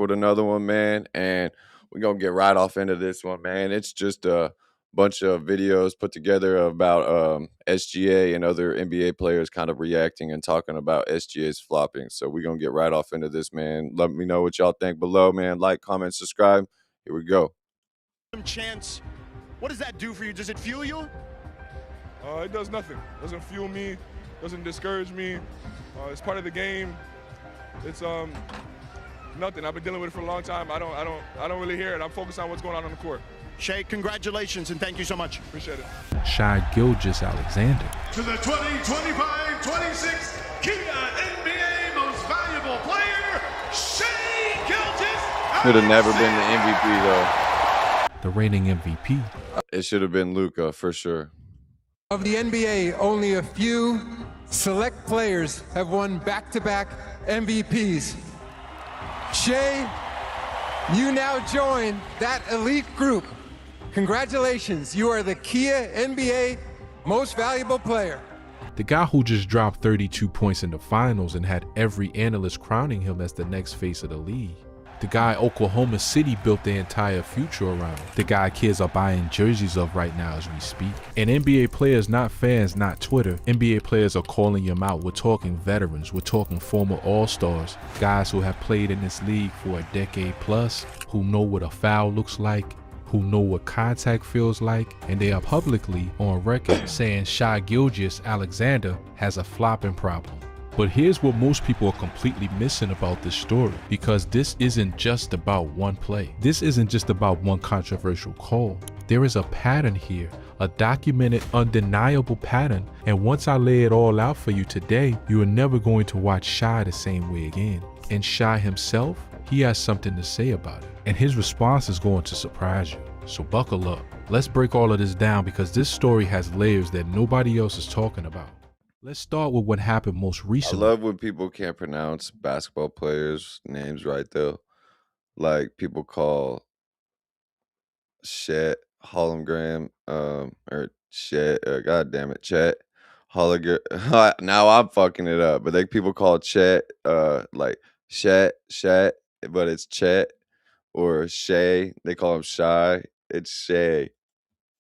with another one, man, and we're gonna get right off into this one, man. It's just a bunch of videos put together about SGA and other NBA players kind of reacting and talking about SGA's flopping. So we're gonna get right off into this, man. Let me know what y'all think below, man. Like, comment, subscribe. Here we go. Chance, what does that do for you? Does it fuel you? It does nothing. Doesn't fuel me. Doesn't discourage me. It's part of the game. It's nothing. I've been dealing with it for a long time. I don't really hear it. I'm focused on what's going on the court. Shai, congratulations and thank you so much. Appreciate it. Shai Gilgeous Alexander. To the 2025-26 Kia NBA Most Valuable Player, Shai Gilgeous. Should have never been the MVP though. The reigning MVP. It should have been Luka for sure. Of the NBA, only a few select players have won back-to-back MVPs. Shai, you now join that elite group. Congratulations, you are the Kia NBA Most Valuable Player. The guy who just dropped 32 points in the finals and had every analyst crowning him as the next face of the league. The guy Oklahoma City built their entire future around. The guy kids are buying jerseys of right now as we speak. And NBA players, not fans, not Twitter, NBA players are calling him out. We're talking veterans, we're talking former all-stars, guys who have played in this league for a decade plus, who know what a foul looks like, who know what contact feels like, and they are publicly on record saying Shai Gilgeous Alexander has a flopping problem. But here's what most people are completely missing about this story, because this isn't just about one play. This isn't just about one controversial call. There is a pattern here, a documented, undeniable pattern, and once I lay it all out for you today, you are never going to watch Shai the same way again. And Shai himself, he has something to say about it, and his response is going to surprise you. So buckle up. Let's break all of this down because this story has layers that nobody else is talking about. Let's start with what happened most I recently. love when people can't pronounce basketball players' names right though. Like people call Chet Hologram, or Chet, god damn it, Chet Hologram. Now I'm fucking it up, but like people call Chet, like Chet, but it's Chet, or Shay. They call him Shy. It's Shay.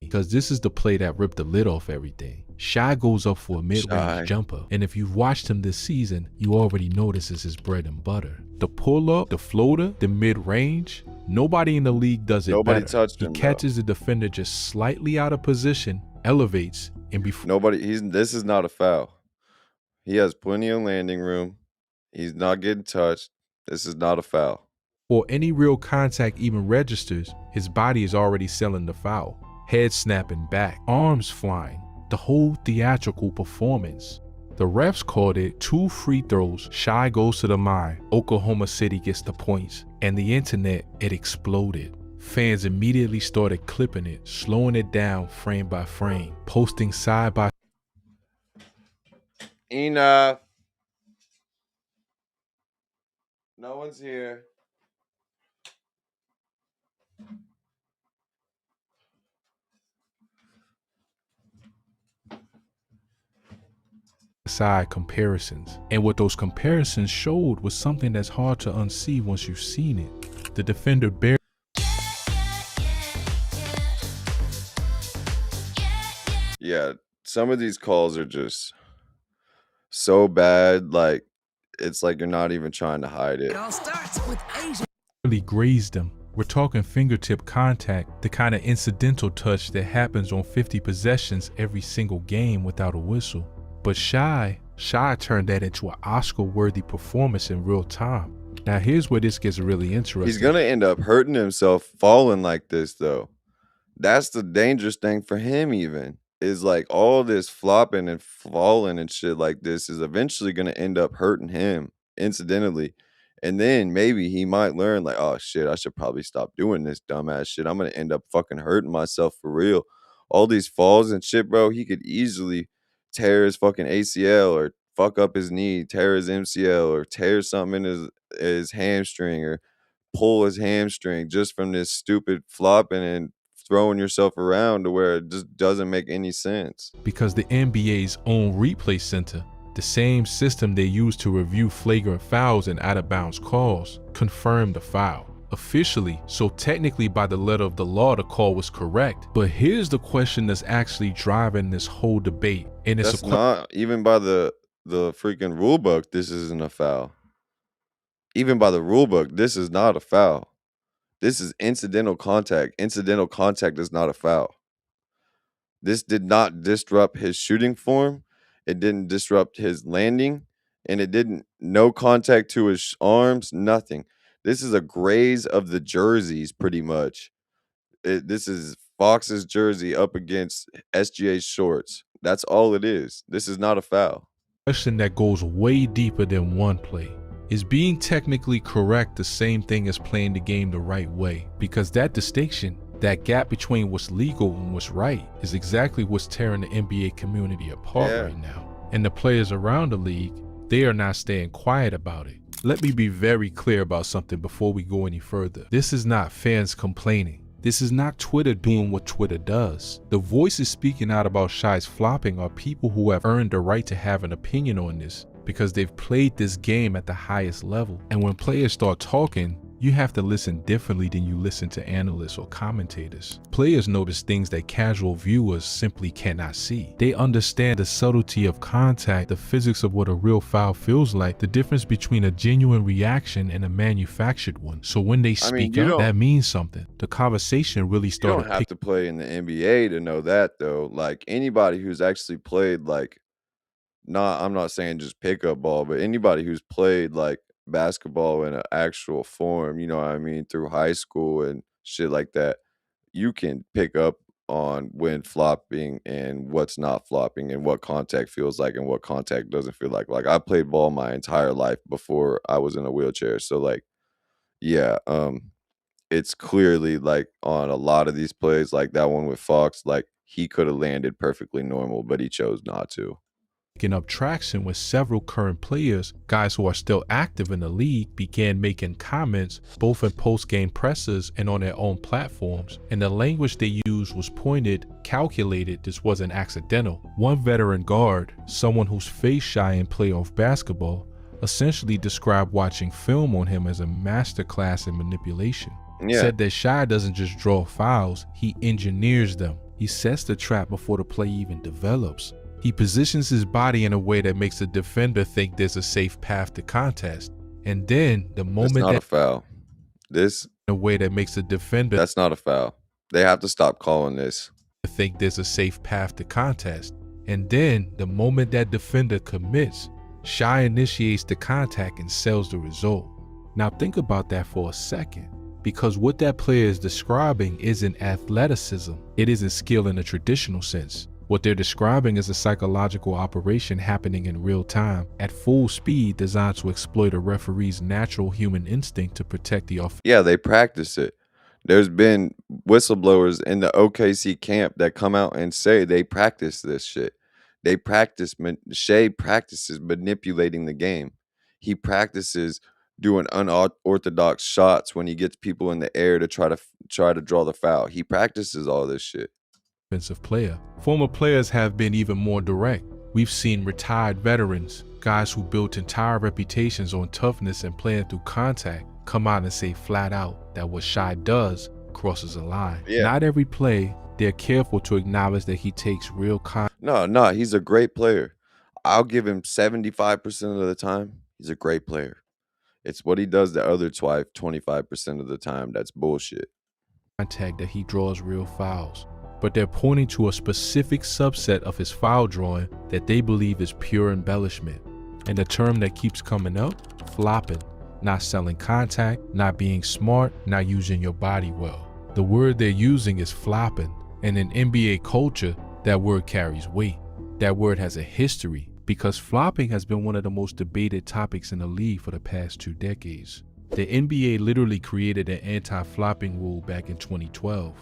Because this is the play that ripped the lid off everything. Shai goes up for a mid-range Shai. jumper, and if you've watched him this season, you already know this is his bread and butter. The pull-up, the floater, the mid-range, nobody in the league does it Nobody better. touched He him, though. catches the defender just slightly out of position, elevates, and before This is not a foul. He has plenty of landing room. He's not getting touched. This is not a foul. any real contact even registers, his body is already selling the foul. Head snapping back, arms flying, the whole theatrical performance. The refs called it 2 free throws. Shai goes to the line. Oklahoma City gets the points. And the internet, it exploded. Fans immediately started clipping it, slowing it down frame by frame, posting side by Enough. No one's here. side comparisons. And what those comparisons showed was something that's hard to unsee once you've seen it. The defender barely Yeah, some of these calls are just so bad, like it's like you're not even trying to hide it. It all starts with Asia. grazed him. We're talking fingertip contact, the kind of incidental touch that happens on 50 possessions every single game without a whistle. But Shai turned that into an Oscar-worthy performance in real time. Now here's where this gets really interesting. He's gonna end up hurting himself falling like this though. That's the dangerous thing for him even, is like all this flopping and falling and shit like this is eventually gonna end up hurting him incidentally. And then maybe he might learn like, oh shit, I should probably stop doing this dumbass shit. I'm gonna end up fucking hurting myself for real. All these falls and shit, bro, he could easily tear his fucking ACL or fuck up his knee, tear his MCL or tear something in his hamstring or pull his hamstring just from this stupid flopping and throwing yourself around to where it just doesn't make any sense. Because the NBA's own replay center, The same system they use to review flagrant fouls and out-of-bounds calls confirmed the foul officially, so technically by the letter of the law the call was correct. But here's the question that's actually driving this whole debate, and it's That's not even by the freaking rule book. This isn't a foul. Even by the rule book, this is not a foul. This is incidental contact. Incidental contact is not a foul. This did not disrupt his shooting form. It didn't disrupt his landing, and it didn't no contact to his arms, nothing. This is a graze of the jerseys pretty much. This is Fox's jersey up against SGA's shorts. That's all it is. This is not a foul. question that goes way deeper than one play. Is being technically correct the same thing as playing the game the right way? Because that distinction, that gap between what's legal and what's right, is exactly what's tearing the NBA community apart right now. And the players around the league, they are not staying quiet about it. Let me be very clear about something before we go any further. This is not fans complaining. This is not Twitter doing what Twitter does. The voices speaking out about Shai's flopping are people who have earned the right to have an opinion on this because they've played this game at the highest level. And when players start talking, you have to listen differently than you listen to analysts or commentators. Players notice things that casual viewers simply cannot see. They understand the subtlety of contact, the physics of what a real foul feels like, the difference between a genuine reaction and a manufactured one. So when they speak up, that means something. The conversation really started. You don't have to play in the NBA to know that, though. Like, anybody who's actually played, like, I'm not saying just pickup ball, but anybody who's played, like, basketball in an actual form, you know what I mean, through high school and shit like that, you can pick up on when flopping and what's not flopping and what contact feels like and what contact doesn't feel like. Like, I played ball my entire life before I was in a wheelchair. So, like, yeah, it's clearly, like, on a lot of these plays, like that one with Fox, like, he could have landed perfectly normal, but he chose not to. Picking up traction with several current players, guys who are still active in the league, began making comments both in post-game pressers and on their own platforms, and the language they used was pointed, calculated. This wasn't accidental. One veteran guard, someone who's faced Shai in playoff basketball, essentially described watching film on him as a masterclass in manipulation. Said that Shai doesn't just draw fouls, he engineers them. He sets the trap before the play even develops. He positions his body in a way that makes the defender think there's a safe path to contest. And then the moment that's not a foul. This in a way that makes the defender that's not a foul. They have to stop calling this. Think there's a safe path to contest. And then the moment that defender commits, Shai initiates the contact and sells the result. Now think about that for a second, because what that player is describing isn't athleticism. It isn't skill in a traditional sense. What they're describing is a psychological operation happening in real time, at full speed, designed to exploit a referee's natural human instinct to protect the offense. Yeah, they practice it. There's been whistleblowers in the OKC camp that come out and say they practice this shit. They practice, Shai practices manipulating the game. He practices doing unorthodox shots when he gets people in the air to try to draw the foul. He practices all this shit. Offensive player. Former players have been even more direct. We've seen retired veterans, guys who built entire reputations on toughness and playing through contact, come out and say flat out that what Shai does crosses a line. Not every play, they're careful to acknowledge that he takes real contact. No, he's a great player. I'll give him 75% of the time, he's a great player. It's what he does the other 25% of the time that's bullshit. Contact that he draws real fouls. But they're pointing to a specific subset of his foul drawing that they believe is pure embellishment. And the term that keeps coming up, flopping, not selling contact, not being smart, not using your body well. The word they're using is flopping, and in NBA culture, that word carries weight. That word has a history, because flopping has been one of the most debated topics in the league for the past 2 decades. The NBA literally created an anti-flopping rule back in 2012.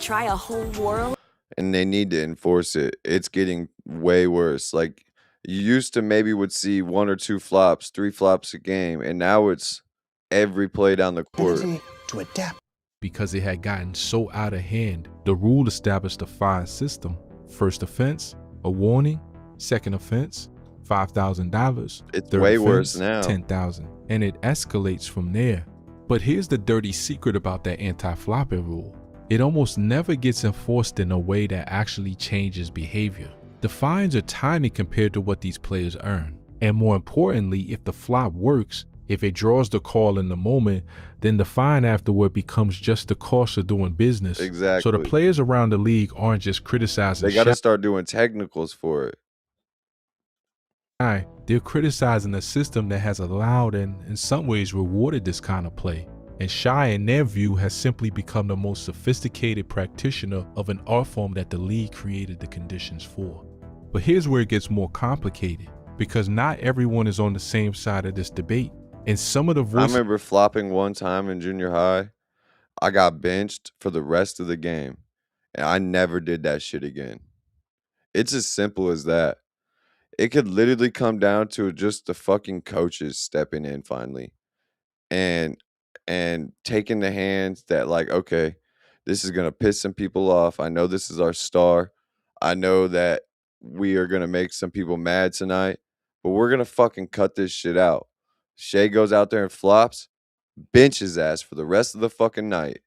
Try a whole world. And they need to enforce it. It's getting way worse. Like, you used to maybe would see 1 or 2 flops, 3 flops a game, and now it's every play down the court. To adapt. Because it had gotten so out of hand, the rule established a fine system. First offense, a warning. Second offense, $5,000. It's Third way worse offense, now. $10,000, and it escalates from there. But here's the dirty secret about that anti-flopping rule. It almost never gets enforced in a way that actually changes behavior. The fines are tiny compared to what these players earn. And more importantly, if the flop works, if it draws the call in the moment, then the fine afterward becomes just the cost of doing business. Exactly. So the players around the league aren't just criticizing They got to Shai. start doing technicals for it. They're criticizing a system that has allowed and in some ways rewarded this kind of play. And Shai, in their view, has simply become the most sophisticated practitioner of an art form that the league created the conditions for. But here's where it gets more complicated, because not everyone is on the same side of this debate. And some of the I voices— remember flopping one time in junior high. I got benched for the rest of the game, and I never did that shit again. It's as simple as that. It could literally come down to just the fucking coaches stepping in finally and taking the hands that, like, okay, this is gonna piss some people off. I know this is our star. I know that we are gonna make some people mad tonight, but we're gonna fucking cut this shit out. Shai goes out there and flops, bench his ass for the rest of the fucking night.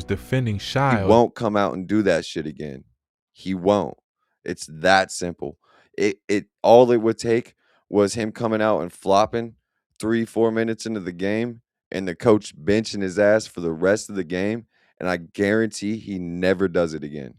defending He Shai won't come out and do that shit again. He won't. It's that simple. It all it would take was him coming out and flopping 3-4 minutes into the game and the coach benching his ass for the rest of the game, and I guarantee he never does it again.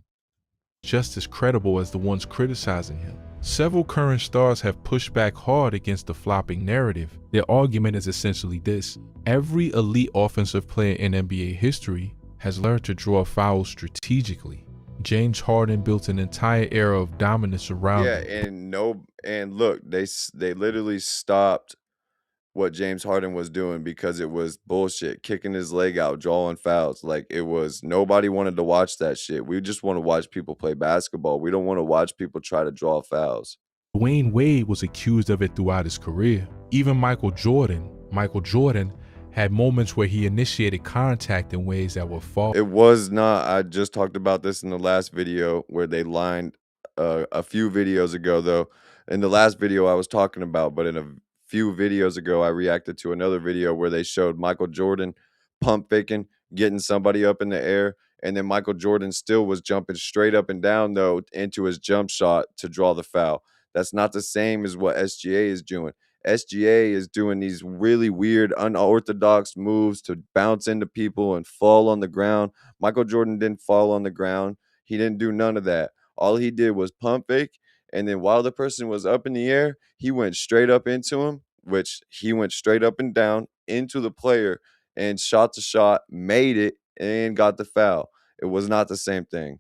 just as credible as the ones criticizing him. Several current stars have pushed back hard against the flopping narrative. Their argument is essentially this: every elite offensive player in NBA history has learned to draw fouls strategically. James Harden built an entire era of dominance around him. And look, they literally stopped what James Harden was doing because it was bullshit, kicking his leg out, drawing fouls. Like, it was, nobody wanted to watch that shit. We just want to watch people play basketball. We don't want to watch people try to draw fouls. Dwayne Wade was accused of it throughout his career. Even Michael Jordan had moments where he initiated contact in ways that were false. It was not. I just talked about this in the last video where they lined a few videos ago, though. In the last video I was talking about, but in a few videos ago, I reacted to another video where they showed Michael Jordan pump faking, getting somebody up in the air, and then Michael Jordan still was jumping straight up and down, though, into his jump shot to draw the foul. That's not the same as what SGA is doing. SGA is doing these really weird, unorthodox moves to bounce into people and fall on the ground. Michael Jordan didn't fall on the ground. He didn't do none of that. All he did was pump fake, and then while the person was up in the air, he went straight up into him, which he went straight up and down into the player and shot the shot, made it, and got the foul. It was not the same thing.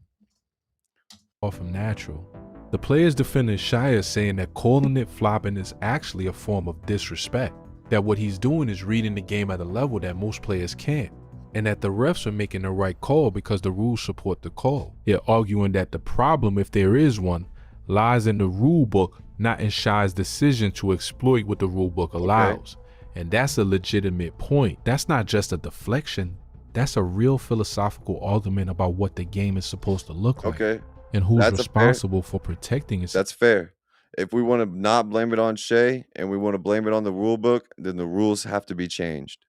From natural. The players defending Shai is saying that calling it flopping is actually a form of disrespect, that what he's doing is reading the game at a level that most players can't, and that the refs are making the right call because the rules support the call. They're arguing that the problem, if there is one, lies in the rule book, not in Shai's decision to exploit what the rule book allows. Okay. And that's a legitimate point. That's not just a deflection. That's a real philosophical argument about what the game is supposed to look like. Okay. And who's responsible for protecting it. That's fair. If we want to not blame it on Shai and we want to blame it on the rule book, then the rules have to be changed.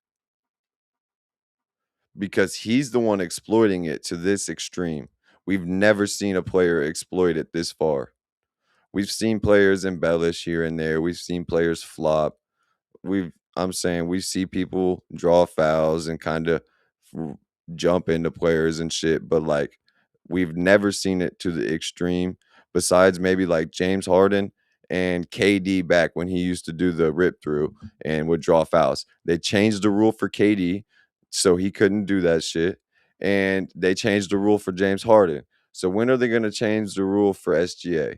Because he's the one exploiting it to this extreme. We've never seen a player exploit it this far. We've seen players embellish here and there. We've seen players flop. We see people draw fouls and kind of jump into players and shit, but like, we've never seen it to the extreme, besides maybe like James Harden and KD back when he used to do the rip through and would draw fouls. They changed the rule for KD, so he couldn't do that shit. And they changed the rule for James Harden. So when are they going to change the rule for SGA?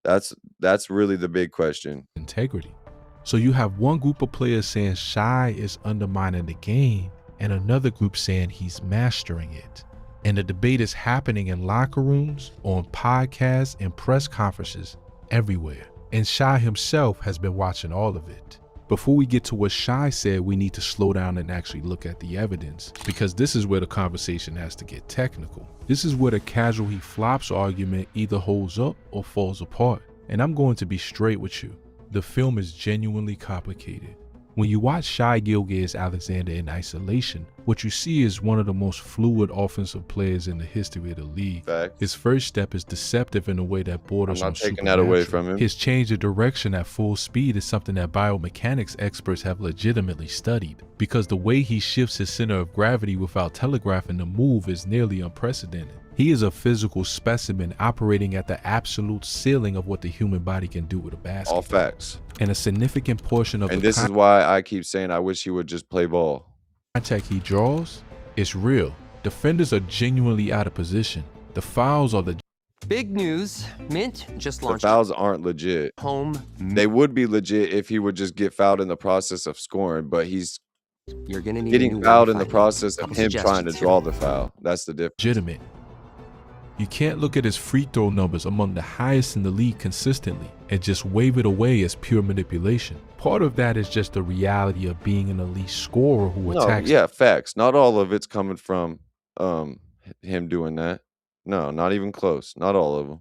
That's really the big question. Integrity. So you have one group of players saying Shai is undermining the game, and another group saying he's mastering it. And the debate is happening in locker rooms, on podcasts, and press conferences, everywhere. And Shai himself has been watching all of it. Before we get to what Shai said, we need to slow down and actually look at the evidence, because this is where the conversation has to get technical. This is where the casual he flops argument either holds up or falls apart. And I'm going to be straight with you. The film is genuinely complicated. When you watch Shai Gilgeous-Alexander in isolation, what you see is one of the most fluid offensive players in the history of the league. Facts. His first step is deceptive in a way that borders I'm on not taking that away from him. His change of direction at full speed is something that biomechanics experts have legitimately studied, because the way he shifts his center of gravity without telegraphing the move is nearly unprecedented. He is a physical specimen operating at the absolute ceiling of what the human body can do with a basketball. All facts. And a significant portion of And the this is why I keep saying I wish he would just play ball. contact he draws is real. Defenders are genuinely out of position. The fouls are the Big news. Mint just The launched fouls aren't legit. home. They would be legit if he would just get fouled in the process of scoring, but he's You're gonna need a getting new fouled in the Wi-Fi. process of Couple him trying to suggestions. draw the foul. That's the difference. legitimate. You can't look at his free throw numbers among the highest in the league consistently and just wave it away as pure manipulation. Part of that is just the reality of being an elite scorer who No, attacks yeah, facts. Not all of it's coming from him doing that. No, not even close. Not all of them.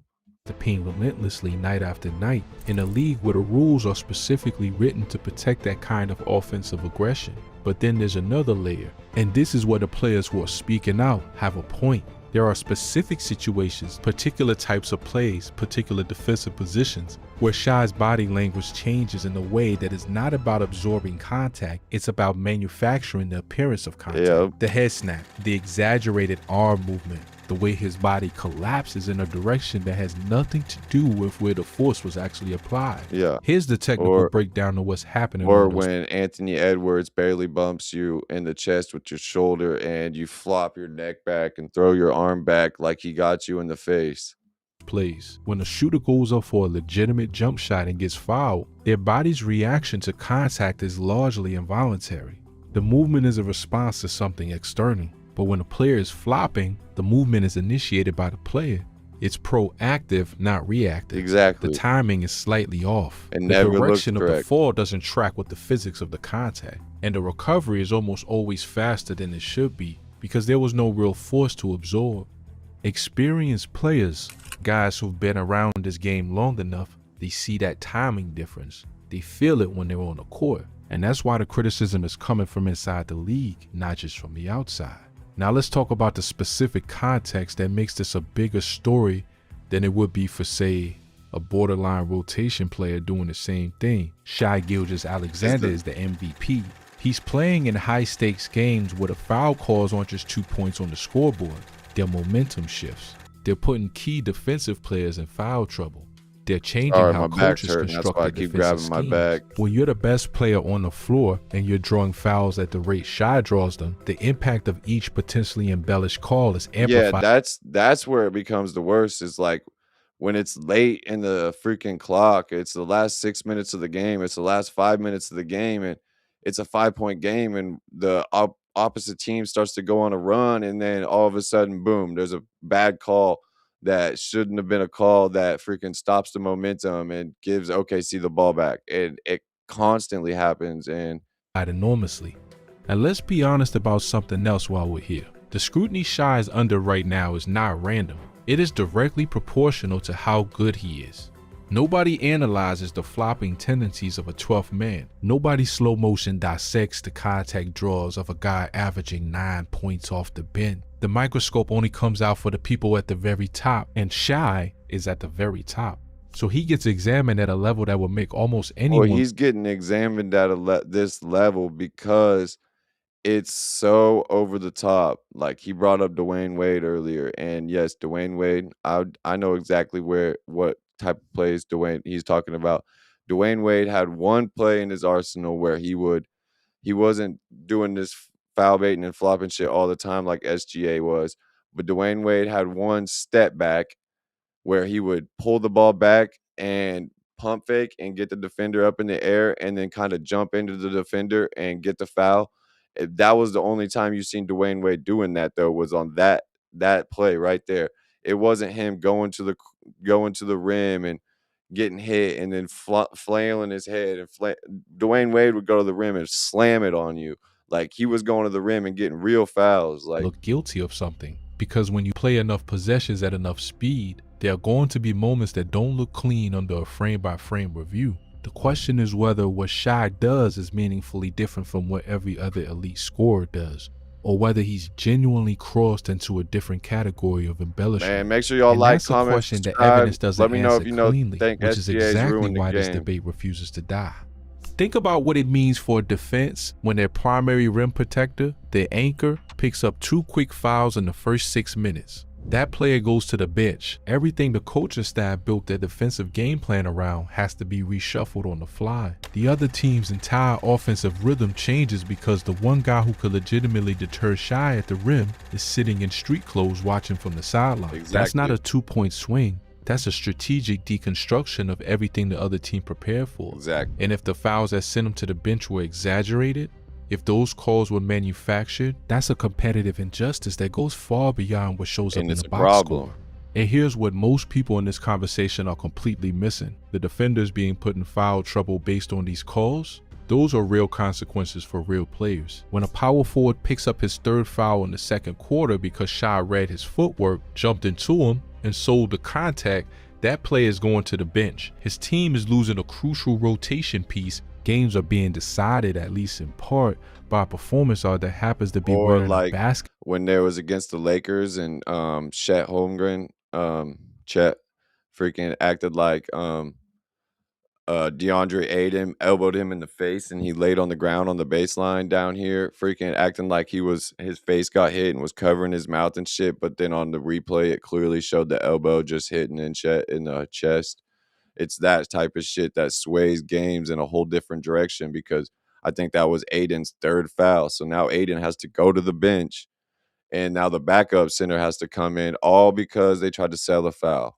the paint relentlessly night after night in a league where the rules are specifically written to protect that kind of offensive aggression. But then there's another layer, and this is where the players who are speaking out have a point. There are specific situations, particular types of plays, particular defensive positions, where Shai's body language changes in a way that is not about absorbing contact, it's about manufacturing the appearance of contact. Yeah. The head snap, the exaggerated arm movement, the way his body collapses in a direction that has nothing to do with where the force was actually applied. Yeah. Here's the technical Or- breakdown of what's happening. Or on those when Anthony Edwards barely bumps you in the chest with your shoulder and you flop your neck back and throw your arm back like he got you in the face. plays. When a shooter goes up for a legitimate jump shot and gets fouled, their body's reaction to contact is largely involuntary. The movement is a response to something external, but when a player is flopping, the movement is initiated by the player. It's proactive, not reactive. Exactly. The timing is slightly off. It The never looks direction of the correct. fall doesn't track with the physics of the contact, and the recovery is almost always faster than it should be because there was no real force to absorb. Experienced players, guys who've been around this game long enough, they see that timing difference. They feel it when they're on the court. And that's why the criticism is coming from inside the league, not just from the outside. Now let's talk about the specific context that makes this a bigger story than it would be for, say, a borderline rotation player doing the same thing. Shai Gilgeous-Alexander is the MVP. He's playing in high-stakes games where the foul calls aren't just 2 points on the scoreboard. Their momentum shifts. They're putting key defensive players in foul trouble. They're changing Sorry, how my back's coaches hurting. That's construct why I their keep defensive grabbing my schemes. back. When you're the best player on the floor and you're drawing fouls at the rate Shai draws them, the impact of each potentially embellished call is amplified. Yeah, that's where it becomes the worst. Is like when it's late in the freaking clock. It's the last 6 minutes of the game. It's the last 5 minutes of the game, and it's a 5-point game, and the opposite team starts to go on a run, and then all of a sudden, boom, there's a bad call that shouldn't have been a call that freaking stops the momentum and gives OKC the ball back. And it constantly happens. And enormously. And let's be honest about something else while we're here. The scrutiny Shai is under right now is not random. It is directly proportional to how good he is. Nobody analyzes the flopping tendencies of a 12th man. Nobody slow motion dissects the contact draws of a guy averaging 9 points off the bench. The microscope only comes out for the people at the very top, and Shai is at the very top. So he gets examined at a level that will make almost anyone. well, he's getting examined at this level because it's so over the top. Like he brought up Dwayne Wade earlier, and yes, Dwayne Wade. I know exactly what type of plays he's talking about. Dwayne Wade had one play in his arsenal where he wasn't doing this foul baiting and flopping shit all the time like SGA was, but Dwayne Wade had one step back where he would pull the ball back and pump fake and get the defender up in the air and then kind of jump into the defender and get the foul. That was the only time you seen Dwayne Wade doing that, though, was on that play right there. It wasn't him going to the rim and getting hit and then flailing his head. Dwayne Wade would go to the rim and slam it on you. Like he was going to the rim and getting real fouls. Like look guilty of something, because when you play enough possessions at enough speed, there are going to be moments that don't look clean under a frame-by-frame review. The question is whether what Shai does is meaningfully different from what every other elite scorer does, or whether he's genuinely crossed into a different category of embellishment. Man, make sure y'all And like, that's a comment, question that subscribe. evidence doesn't Let me know answer if you know cleanly, think which is SGA's exactly ruined the why this game. debate refuses to die. Think about what it means for a defense when their primary rim protector, their anchor, picks up 2 quick fouls in the first 6 minutes. That player goes to the bench. Everything the coaching staff built their defensive game plan around has to be reshuffled on the fly. The other team's entire offensive rhythm changes because the one guy who could legitimately deter Shai at the rim is sitting in street clothes watching from the sideline. Exactly. That's not a 2-point swing. That's a strategic deconstruction of everything the other team prepared for. Exactly. And if the fouls that sent him to the bench were exaggerated, if those calls were manufactured, that's a competitive injustice that goes far beyond what shows up in the box score. And here's what most people in this conversation are completely missing. The defenders being put in foul trouble based on these calls, those are real consequences for real players. When a power forward picks up his 3rd foul in the 2nd quarter because Shai read his footwork, jumped into him, and sold the contact, that player is going to the bench. His team is losing a crucial rotation piece. Games are being decided, at least in part, by a performance art that happens to be wearing like a basket. When there was against the Lakers and Chet Holmgren, Chet freaking acted like DeAndre Ayton elbowed him in the face and he laid on the ground on the baseline down here, freaking acting like his face got hit and was covering his mouth and shit. But then on the replay, it clearly showed the elbow just hitting in the chest. It's that type of shit that sways games in a whole different direction because I think that was Aiden's 3rd foul. So now Aiden has to go to the bench and now the backup center has to come in, all because they tried to sell a foul.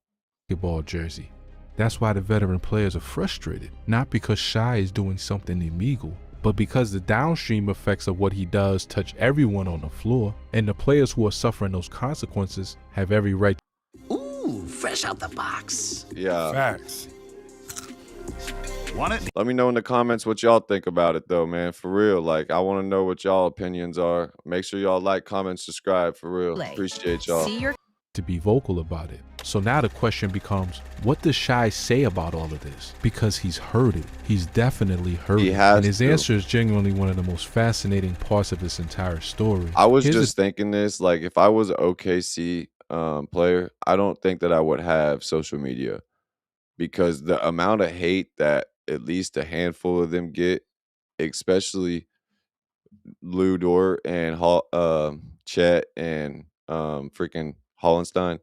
Basketball jersey. That's why the veteran players are frustrated, not because Shai is doing something illegal, but because the downstream effects of what he does touch everyone on the floor, and the players who are suffering those consequences have every right. Ooh, fresh out the box. Yeah. Facts. Want it? Let me know in the comments what y'all think about it, though, man. For real. Like, I want to know what y'all opinions are. Make sure y'all like, comment, subscribe. For real. Appreciate y'all. To be vocal about it. So now the question becomes, what does Shai say about all of this? Because he's heard it. He's definitely heard it. And his answer is genuinely one of the most fascinating parts of this entire story. I was just thinking this, like, if I was an OKC player, I don't think that I would have social media because the amount of hate that at least a handful of them get, especially Lou Dort and Chet and freaking Hollenstein,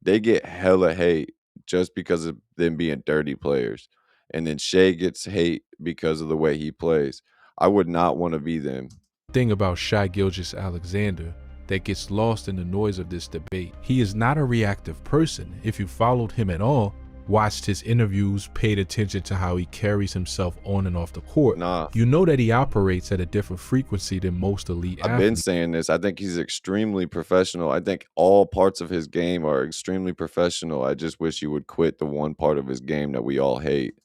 they get hella hate just because of them being dirty players. And then Shai gets hate because of the way he plays. I would not want to be them. Thing about Shai Gilgeous-Alexander that gets lost in the noise of this debate. He is not a reactive person. If you followed him at all, watched his interviews, paid attention to how he carries himself on and off the court, you know that he operates at a different frequency than most elite athletes. I've been saying this. I think he's extremely professional. I think all parts of his game are extremely professional. I just wish he would quit the one part of his game that we all hate.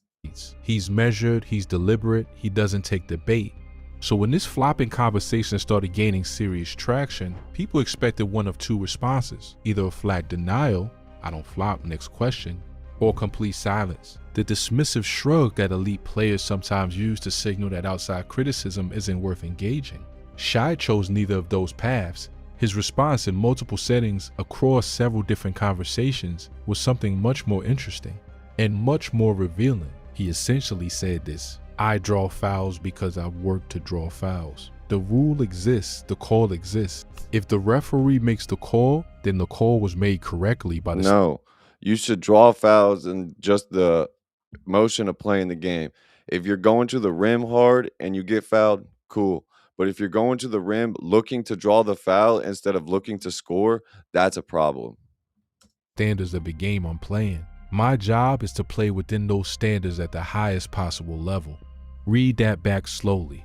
He's measured, he's deliberate, he doesn't take the bait. So when this flopping conversation started gaining serious traction, people expected one of 2 responses. Either a flat denial, I don't flop, next question, or complete silence. The dismissive shrug that elite players sometimes use to signal that outside criticism isn't worth engaging. Shai chose neither of those paths. His response in multiple settings across several different conversations was something much more interesting and much more revealing. He essentially said this: I draw fouls because I work to draw fouls. The rule exists, the call exists. If the referee makes the call, then the call was made correctly by the— No. You should draw fouls in just the motion of playing the game. If you're going to the rim hard and you get fouled, cool. But if you're going to the rim looking to draw the foul instead of looking to score, that's a problem. Standards of the game I'm playing. My job is to play within those standards at the highest possible level. Read that back slowly,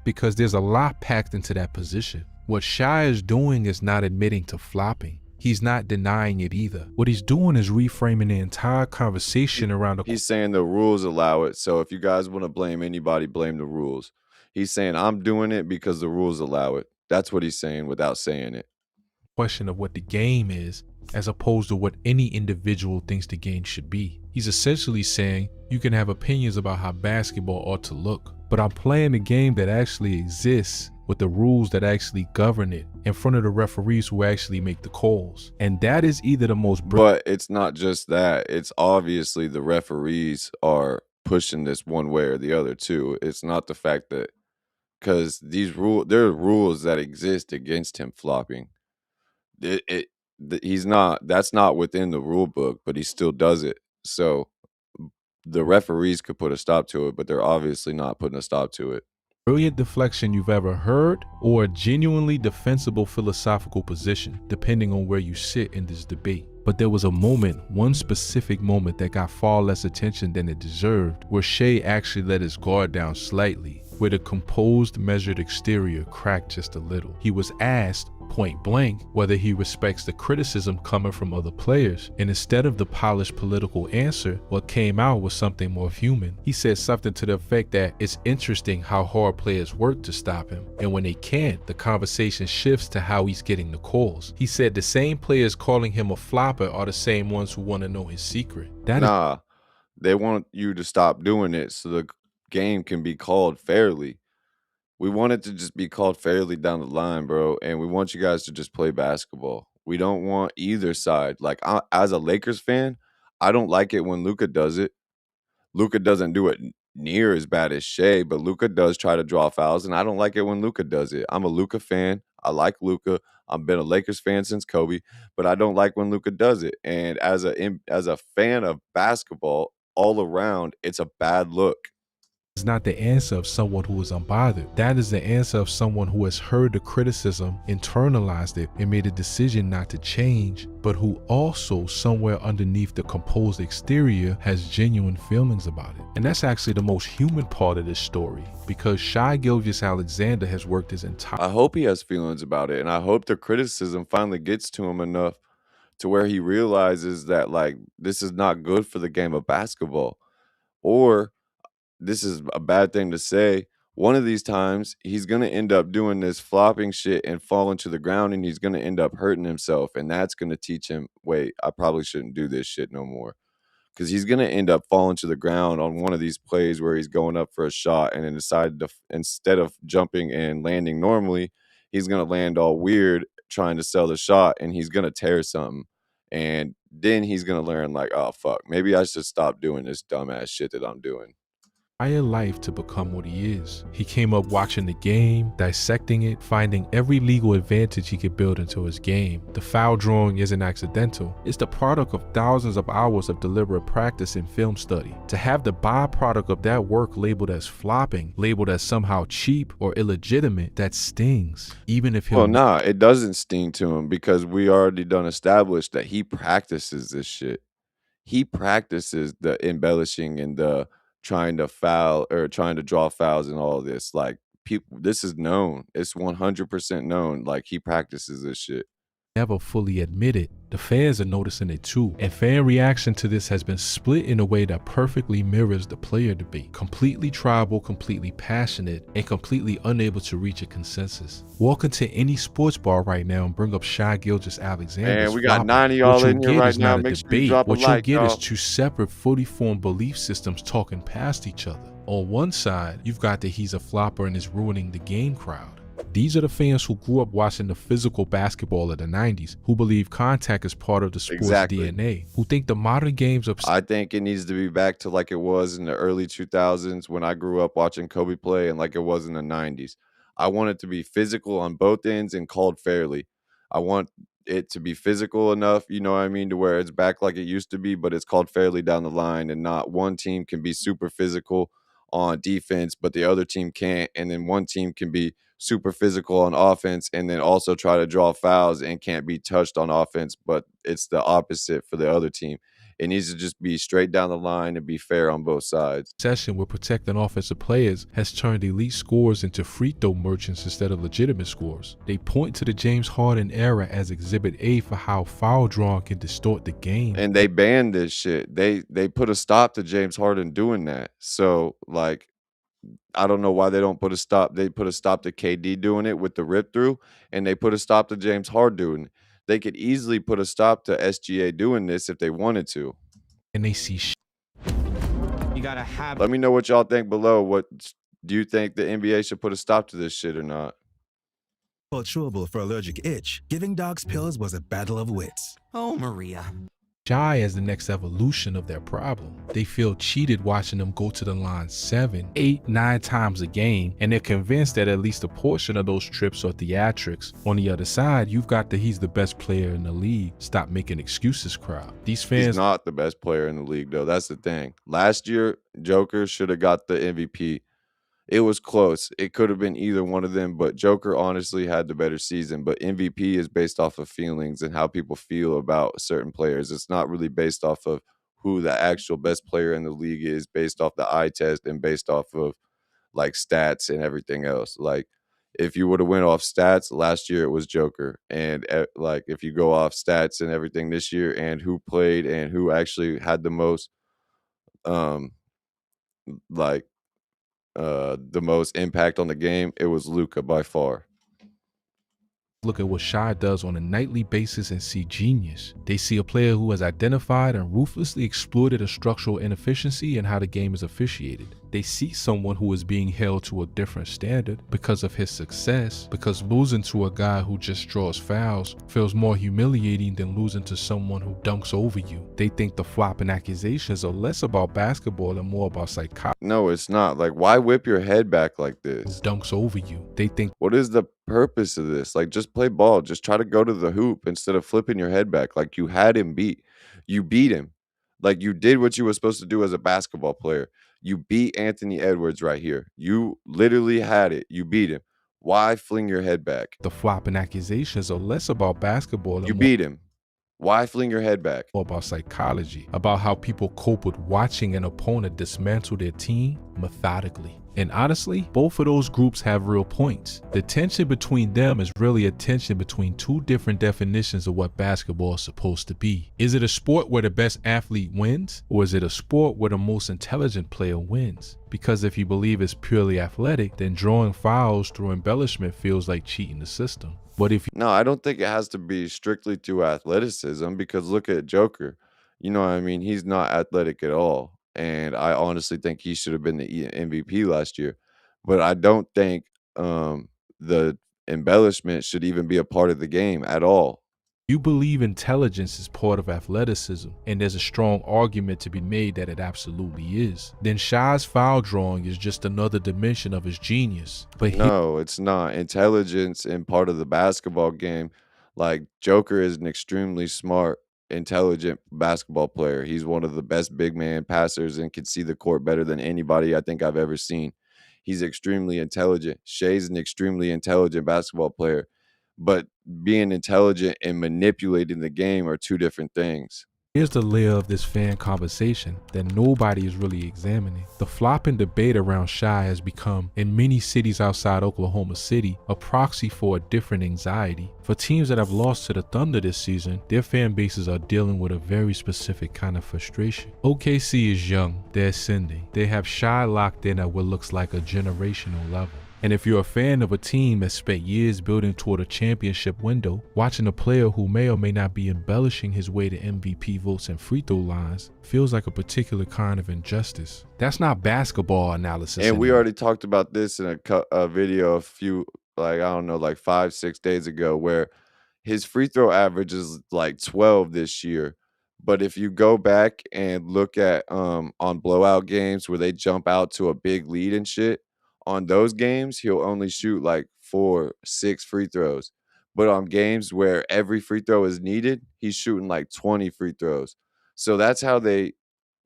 because there's a lot packed into that position. What Shai is doing is not admitting to flopping. He's not denying it either. What he's doing is reframing the entire conversation around— He's saying the rules allow it. So if you guys want to blame anybody, blame the rules. He's saying I'm doing it because the rules allow it. That's what he's saying without saying it. Question of what the game is as opposed to what any individual thinks the game should be. He's essentially saying, you can have opinions about how basketball ought to look, but I'm playing a game that actually exists with the rules that actually govern it in front of the referees who actually make the calls. And that is either the most But it's not just that. It's obviously the referees are pushing this one way or the other too. It's not the fact that because there are rules that exist against him flopping. He's not. That's not within the rule book, but he still does it. So the referees could put a stop to it, but they're obviously not putting a stop to it. brilliant deflection you've ever heard, or a genuinely defensible philosophical position, depending on where you sit in this debate. But there was a moment, one specific moment, that got far less attention than it deserved, where Shai actually let his guard down slightly, where the composed, measured exterior cracked just a little. He was asked, point blank, whether he respects the criticism coming from other players, and instead of the polished political answer, what came out was something more human. He said something to the effect that it's interesting how hard players work to stop him, and when they can't, the conversation shifts to how he's getting the calls. He said the same players calling him a flopper are the same ones who want to know his secret. They want you to stop doing it so the game can be called fairly. We want it to just be called fairly down the line, bro, and we want you guys to just play basketball. We don't want either side. Like, as a Lakers fan, I don't like it when Luka does it. Luka doesn't do it near as bad as Shai, but Luka does try to draw fouls, and I don't like it when Luka does it. I'm a Luka fan. I like Luka. I've been a Lakers fan since Kobe, but I don't like when Luka does it. And as a fan of basketball all around, it's a bad look. Is not the answer of someone who is unbothered. That is the answer of someone who has heard the criticism, internalized it, and made a decision not to change, but who also, somewhere underneath the composed exterior, has genuine feelings about it. And that's actually the most human part of this story, because Shai Gilgeous-Alexander has worked his entire— I hope he has feelings about it, and I hope the criticism finally gets to him enough to where he realizes that, like, this is not good for the game of basketball, or this is a bad thing to say. One of these times, he's going to end up doing this flopping shit and falling to the ground, and he's going to end up hurting himself. And that's going to teach him, wait, I probably shouldn't do this shit no more. Because he's going to end up falling to the ground on one of these plays where he's going up for a shot and then decided to, instead of jumping and landing normally, he's going to land all weird trying to sell the shot, and he's going to tear something. And then he's going to learn, like, oh, fuck, maybe I should stop doing this dumbass shit that I'm doing. Entire life to become what he is. He came up watching the game, dissecting it, finding every legal advantage he could build into his game. The foul drawing isn't accidental. It's the product of thousands of hours of deliberate practice and film study. To have the byproduct of that work labeled as flopping, labeled as somehow cheap or illegitimate, that stings. Even if he'll— Well, it doesn't sting to him because we already done established that he practices this shit. He practices the embellishing and the trying to foul or trying to draw fouls and all this. Like, people, this is known. It's 100% known. Like, he practices this shit. never fully admit it. The fans are noticing it too, and fan reaction to this has been split in a way that perfectly mirrors the player debate. Completely tribal, completely passionate, and completely unable to reach a consensus. Walk into any sports bar right now and bring up Shai Gilgeous-Alexander. And we got 9 of y'all in here right now. Make sure you drop a like. What like, you'll get y'all. is two separate, fully formed belief systems talking past each other. On one side, you've got the he's a flopper and is ruining the game crowd. These are the fans who grew up watching the physical basketball of the 90s, who believe contact is part of the sport's DNA, who think the modern games of— I think it needs to be back to like it was in the early 2000s when I grew up watching Kobe play, and like it was in the 90s. I want it to be physical on both ends and called fairly. I want it to be physical enough, you know what I mean, to where it's back like it used to be, but it's called fairly down the line, and not one team can be super physical on defense, but the other team can't, and then one team can be super physical on offense and then also try to draw fouls and can't be touched on offense, but it's the opposite for the other team. It needs to just be straight down the line and be fair on both sides. Session where protecting offensive players has turned elite scorers into free throw merchants instead of legitimate scorers. They point to the James Harden era as Exhibit A for how foul drawing can distort the game. And they banned this shit. They put a stop to James Harden doing that. So, like, I don't know why they don't put a stop. They put a stop to KD doing it with the rip through, and they put a stop to James Harden doing it. they could easily put a stop to SGA doing this if they wanted to. And they see You gotta have. Let me know what y'all think below. What do you think the NBA should put a stop to this shit or not? Chewable for allergic itch, giving dogs pills was a battle of wits. Oh, Maria. Shai as the next evolution of their problem. They feel cheated watching them go to the line 7, 8, 9 times a game, and they're convinced that at least a portion of those trips are theatrics. On the other side, you've got the he's the best player in the league. Stop making excuses crowd. These fans— He's not the best player in the league, though. That's the thing. Last year, Joker should have got the MVP. It was close. It could have been either one of them, but Joker honestly had the better season. But MVP is based off of feelings and how people feel about certain players. It's not really based off of who the actual best player in the league is, based off the eye test and based off of like stats and everything else. Like if you would have went off stats last year, it was Joker. And like if you go off stats and everything this year and who played and who actually had the most like the most impact on the game, it was Luka by far. look at what Shai does on a nightly basis and see genius. They see a player who has identified and ruthlessly exploited a structural inefficiency in how the game is officiated. They see someone who is being held to a different standard because of his success, because losing to a guy who just draws fouls feels more humiliating than losing to someone who dunks over you. They think the flopping accusations are less about basketball and more about psychology. No, it's not. Like, why whip your head back like this? Dunks over you. They think, what is the purpose of this? Like, just play ball. Just try to go to the hoop instead of flipping your head back. Like, you had him beat. You beat him. Like, you did what you were supposed to do as a basketball player. You beat Anthony Edwards right here. You literally had it. You beat him. Why fling your head back? the flopping accusations are less about basketball and You more beat him. Why fling your head back? about psychology, about how people cope with watching an opponent dismantle their team methodically. And honestly, both of those groups have real points. The tension between them is really a tension between two different definitions of what basketball is supposed to be. Is it a sport where the best athlete wins, or is it a sport where the most intelligent player wins? Because if you believe it's purely athletic, then drawing fouls through embellishment feels like cheating the system. But if No, I don't think it has to be strictly through athleticism, because look at Joker. You know what I mean? He's not athletic at all. And I honestly think he should have been the MVP last year. But I don't think the embellishment should even be a part of the game at all. you believe intelligence is part of athleticism, and there's a strong argument to be made that it absolutely is, then Shai's foul drawing is just another dimension of his genius. But No, it's not. Intelligence in part of the basketball game. Like, Joker is an extremely smart, intelligent basketball player. He's one of the best big man passers and can see the court better than anybody I think I've ever seen. He's extremely intelligent. Shay's an extremely intelligent basketball player. But being intelligent and manipulating the game are two different things. here's the layer of this fan conversation that nobody is really examining. The flopping debate around Shai has become, in many cities outside Oklahoma City, a proxy for a different anxiety. For teams that have lost to the Thunder this season, their fan bases are dealing with a very specific kind of frustration. OKC is young, they're ascending. They have Shai locked in at what looks like a generational level. And if you're a fan of a team that spent years building toward a championship window, watching a player who may or may not be embellishing his way to MVP votes and free throw lines feels like a particular kind of injustice. That's not basketball analysis. And we anymore. already talked about this in a video a few, like, I don't know, like 5-6 days ago, where his free throw average is like 12 this year. But if you go back and look at on blowout games where they jump out to a big lead and shit, on those games he'll only shoot like 4-6 free throws. But on games where every free throw is needed, he's shooting like 20 free throws. So that's how they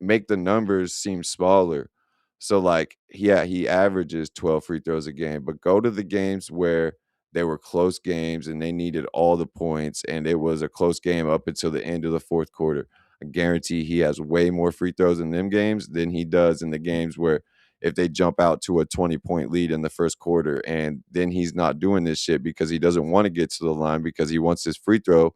make the numbers seem smaller. So like, yeah, he averages 12 free throws a game, but go to the games where they were close games and they needed all the points and it was a close game up until the end of the fourth quarter. I guarantee he has way more free throws in them games than he does in the games where if they jump out to a 20-point lead in the first quarter, and then he's not doing this shit because he doesn't want to get to the line because he wants his free throw,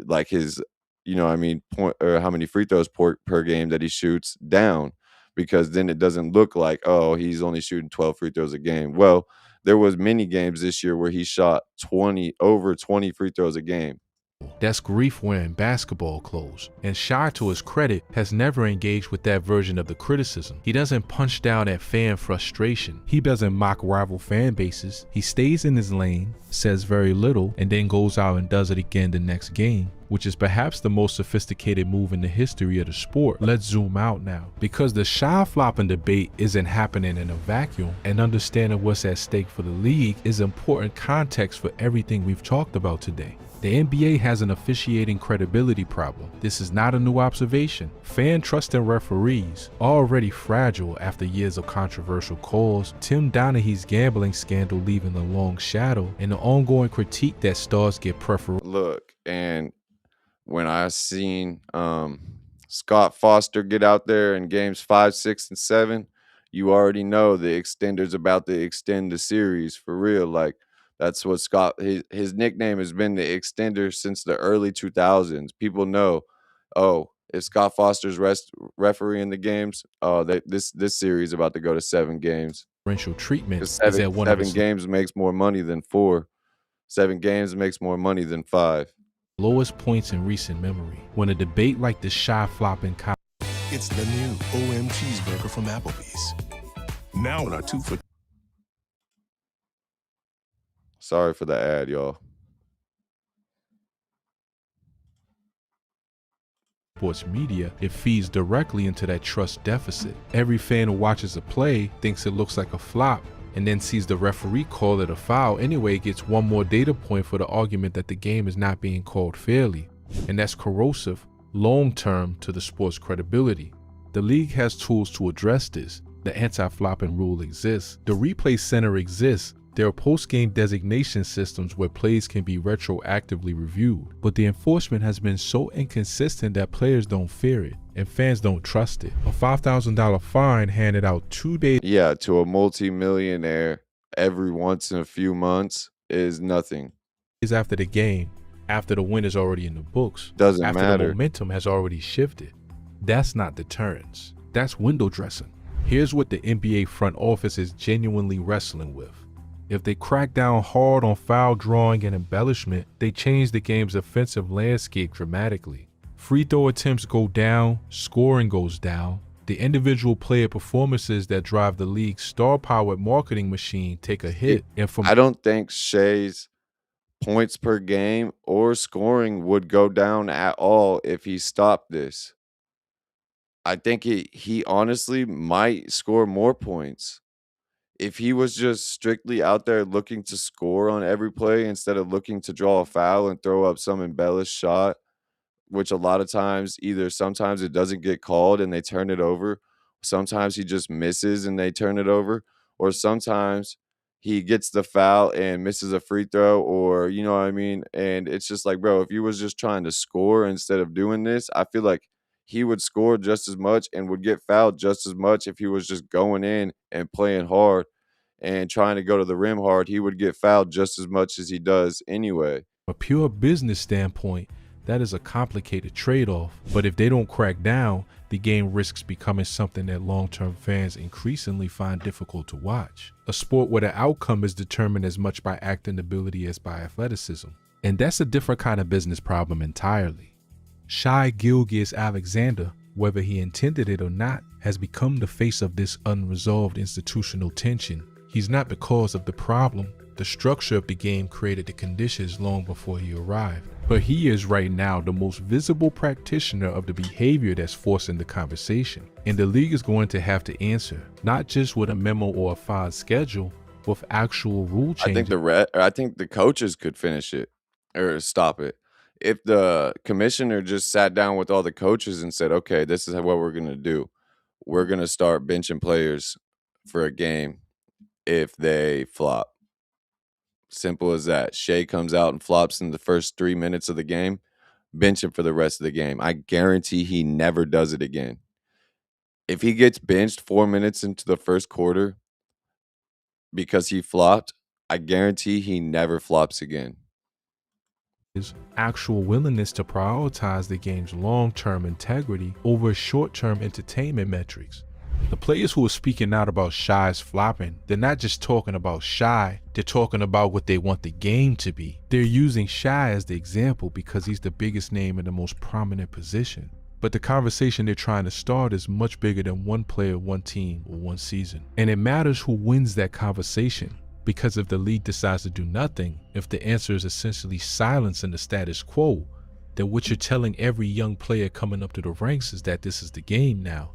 like his, you know what I mean, point or how many free throws per game that he shoots down, because then it doesn't look like, oh, he's only shooting 12 free throws a game. Well, there was many games this year where he shot over 20 free throws a game. That's grief wearing basketball clothes. And Shai, to his credit, has never engaged with that version of the criticism. He doesn't punch down at fan frustration. He doesn't mock rival fan bases. He stays in his lane, says very little, and then goes out and does it again the next game, which is perhaps the most sophisticated move in the history of the sport. Let's zoom out now. Because the Shai flopping debate isn't happening in a vacuum, and understanding what's at stake for the league is important context for everything we've talked about today. The NBA has an officiating credibility problem. This is not a new observation. Fan trust in referees, already fragile after years of controversial calls, Tim Donaghy's gambling scandal leaving a long shadow, and the ongoing critique that stars get preferential. Look, and when I seen Scott Foster get out there in games 5, 6, and 7, you already know the extender's about to extend the series for real. Like, that's what his nickname has been the extender since the early 2000s. People know, oh, if Scott Foster's refereeing the games, this series is about to go to 7 games. Treatment is seven games makes more money than 4. 7 games makes more money than 5. Lowest points in recent memory. When a debate like the Shai flopping It's the new OM cheeseburger from Applebee's. Now on our 2 for. Sorry for the ad, y'all. Sports media, it feeds directly into that trust deficit. Every fan who watches a play thinks it looks like a flop, and then sees the referee call it a foul anyway, gets one more data point for the argument that the game is not being called fairly. And that's corrosive, long-term, to the sport's credibility. The league has tools to address this. The anti-flopping rule exists. The replay center exists. There are post-game designation systems where plays can be retroactively reviewed, but the enforcement has been so inconsistent that players don't fear it and fans don't trust it. A $5,000 fine handed out 2 days to a multi-millionaire every once in a few months is nothing. After the game, after the win is already in the books, doesn't after matter. The momentum has already shifted. That's not deterrence. That's window dressing. Here's what the NBA front office is genuinely wrestling with. If they crack down hard on foul drawing and embellishment, they change the game's offensive landscape dramatically. Free throw attempts go down, scoring goes down. The individual player performances that drive the league's star-powered marketing machine take a hit. I don't think Shai's points per game or scoring would go down at all if he stopped this. I think he honestly might score more points. If he was just strictly out there looking to score on every play instead of looking to draw a foul and throw up some embellished shot, which a lot of times sometimes it doesn't get called and they turn it over. Sometimes he just misses and they turn it over. Or sometimes he gets the foul and misses a free throw, or you know what I mean? And it's just like, bro, if you was just trying to score instead of doing this, I feel like he would score just as much and would get fouled just as much if he was just going in and playing hard and trying to go to the rim hard. He would get fouled just as much as he does anyway. From a pure business standpoint, that is a complicated trade-off. But if they don't crack down, the game risks becoming something that long-term fans increasingly find difficult to watch. A sport where the outcome is determined as much by acting ability as by athleticism. And that's a different kind of business problem entirely. Shai Gilgeous-Alexander, whether he intended it or not, has become the face of this unresolved institutional tension. He's not the cause of the problem. The structure of the game created the conditions long before he arrived. But he is right now the most visible practitioner of the behavior that's forcing the conversation. And the league is going to have to answer, not just with a memo or a filed schedule, with actual rule changes. I think the coaches could finish it or stop it. If the commissioner just sat down with all the coaches and said, okay, this is what we're going to do. We're going to start benching players for a game if they flop. Simple as that. Shai comes out and flops in the first 3 minutes of the game, bench him for the rest of the game. I guarantee he never does it again. If he gets benched 4 minutes into the first quarter because he flopped, I guarantee he never flops again. His actual willingness to prioritize the game's long-term integrity over short-term entertainment metrics. The players who are speaking out about Shai's flopping, they're not just talking about Shai, they're talking about what they want the game to be. They're using Shai as the example because he's the biggest name in the most prominent position. But the conversation they're trying to start is much bigger than one player, one team, or one season. And it matters who wins that conversation. Because if the league decides to do nothing, if the answer is essentially silence in the status quo, then what you're telling every young player coming up to the ranks is that this is the game now.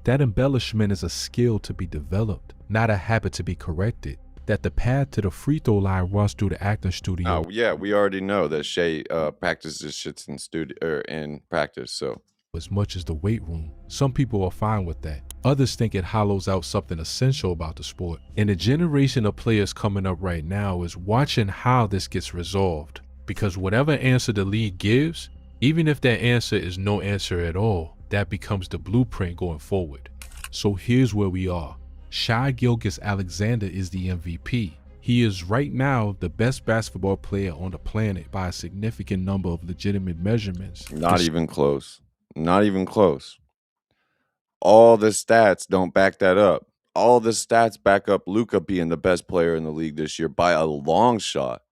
That embellishment is a skill to be developed, not a habit to be corrected. That the path to the free throw line runs through the acting studio. Oh yeah, we already know that Shai practices shits in studio or in practice. So as much as the weight room, some people are fine with that. Others think it hollows out something essential about the sport. And the generation of players coming up right now is watching how this gets resolved. Because whatever answer the league gives, even if that answer is no answer at all, that becomes the blueprint going forward. So here's where we are. Shai Gilgeous-Alexander is the MVP. He is right now the best basketball player on the planet by a significant number of legitimate measurements. Not even close. Not even close. All the stats don't back that up. All the stats back up Luka being the best player in the league this year by a long shot.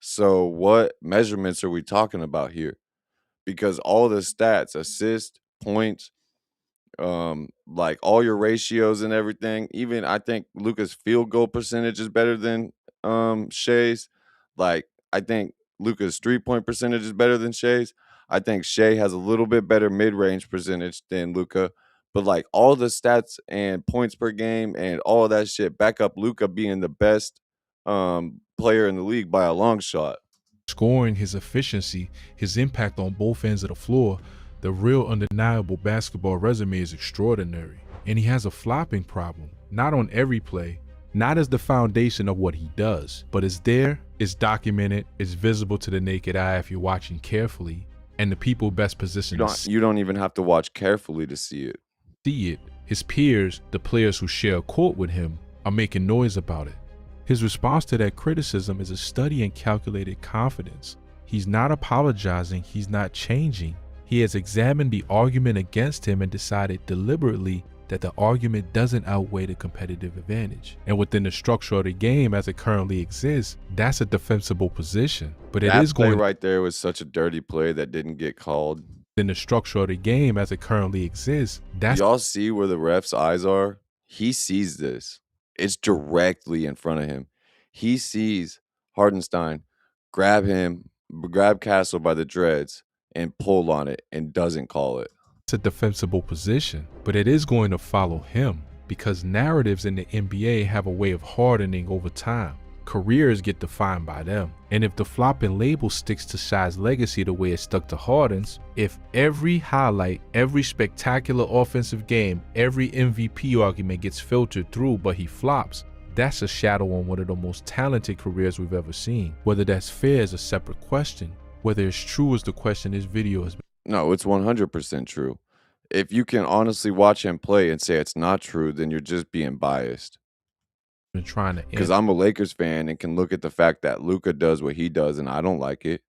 So what measurements are we talking about here? Because all the stats, assists, points, like all your ratios and everything, even I think Luka's field goal percentage is better than Shai's. Like I think Luka's 3-point percentage is better than Shai's. I think Shai has a little bit better mid-range percentage than Luka. But like all the stats and points per game and all that shit back up Luka being the best player in the league by a long shot. Scoring, his efficiency, his impact on both ends of the floor, the real undeniable basketball resume is extraordinary. And he has a flopping problem, not on every play, not as the foundation of what he does, but it's there, it's documented, it's visible to the naked eye if you're watching carefully, and the people best positioned You don't even have to watch carefully to see it. His peers, the players who share a court with him, are making noise about it. His response to that criticism is a study in calculated confidence. He's not apologizing, he's not changing. He has examined the argument against him and decided deliberately that the argument doesn't outweigh the competitive advantage. And within the structure of the game as it currently exists, that's a defensible position. But that play right there was such a dirty play that didn't get called. In the structure of the game as it currently exists, that's... Y'all see where the ref's eyes are? He sees this. It's directly in front of him. He sees Hardenstein grab Castle by the dreads and pull on it and doesn't call it. It's a defensible position, but it is going to follow him because narratives in the NBA have a way of hardening over time. Careers get defined by them. And if the flopping label sticks to Shai's legacy the way it stuck to Harden's, if every highlight, every spectacular offensive game, every MVP argument gets filtered through but he flops, that's a shadow on one of the most talented careers we've ever seen. Whether that's fair is a separate question. Whether it's true is the question this video has been. No, it's 100% true. If you can honestly watch him play and say it's not true, then you're just being biased. Trying to, because I'm a Lakers fan and can look at the fact that Luka does what he does and I don't like it.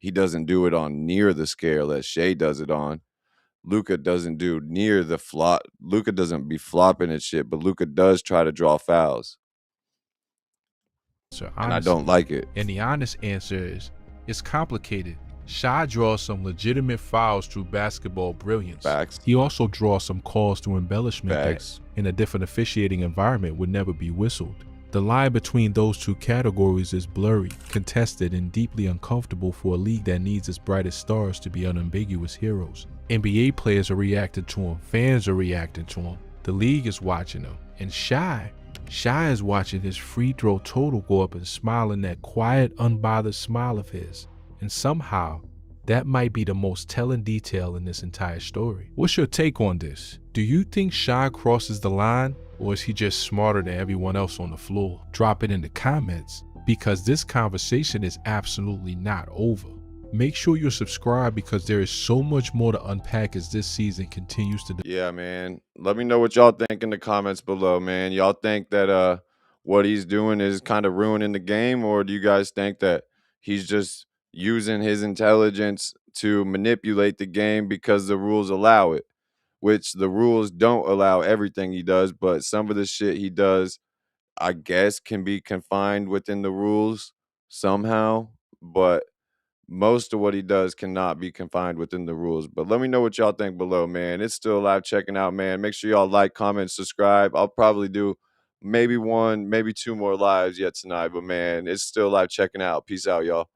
He doesn't do it on near the scale that Shai does it on. Luka doesn't do near the flop. Luka doesn't be flopping and shit, but Luka does try to draw fouls. So and I don't like it. And the honest answer is, it's complicated. Shai draws some legitimate fouls through basketball brilliance. Facts. He also draws some calls through embellishment Facts. that, in a different officiating environment, would never be whistled. The line between those two categories is blurry, contested, and deeply uncomfortable for a league that needs its brightest stars to be unambiguous heroes. NBA players are reacting to him, fans are reacting to him, the league is watching him, and Shai is watching his free throw total go up and smiling that quiet, unbothered smile of his. And somehow, that might be the most telling detail in this entire story. What's your take on this? Do you think Shai crosses the line, or is he just smarter than everyone else on the floor? Drop it in the comments, because this conversation is absolutely not over. Make sure you're subscribed because there is so much more to unpack as this season continues to... Yeah, man. Let me know what y'all think in the comments below, man. Y'all think that what he's doing is kind of ruining the game, or do you guys think that he's just using his intelligence to manipulate the game because the rules allow it? which the rules don't allow everything he does, but some of the shit he does, I guess, can be confined within the rules somehow, but most of what he does cannot be confined within the rules. But let me know what y'all think below, man. It's still live checking out, man. Make sure y'all like, comment, subscribe. I'll probably do maybe one, maybe two more lives yet tonight, but man, it's still live checking out. Peace out, y'all.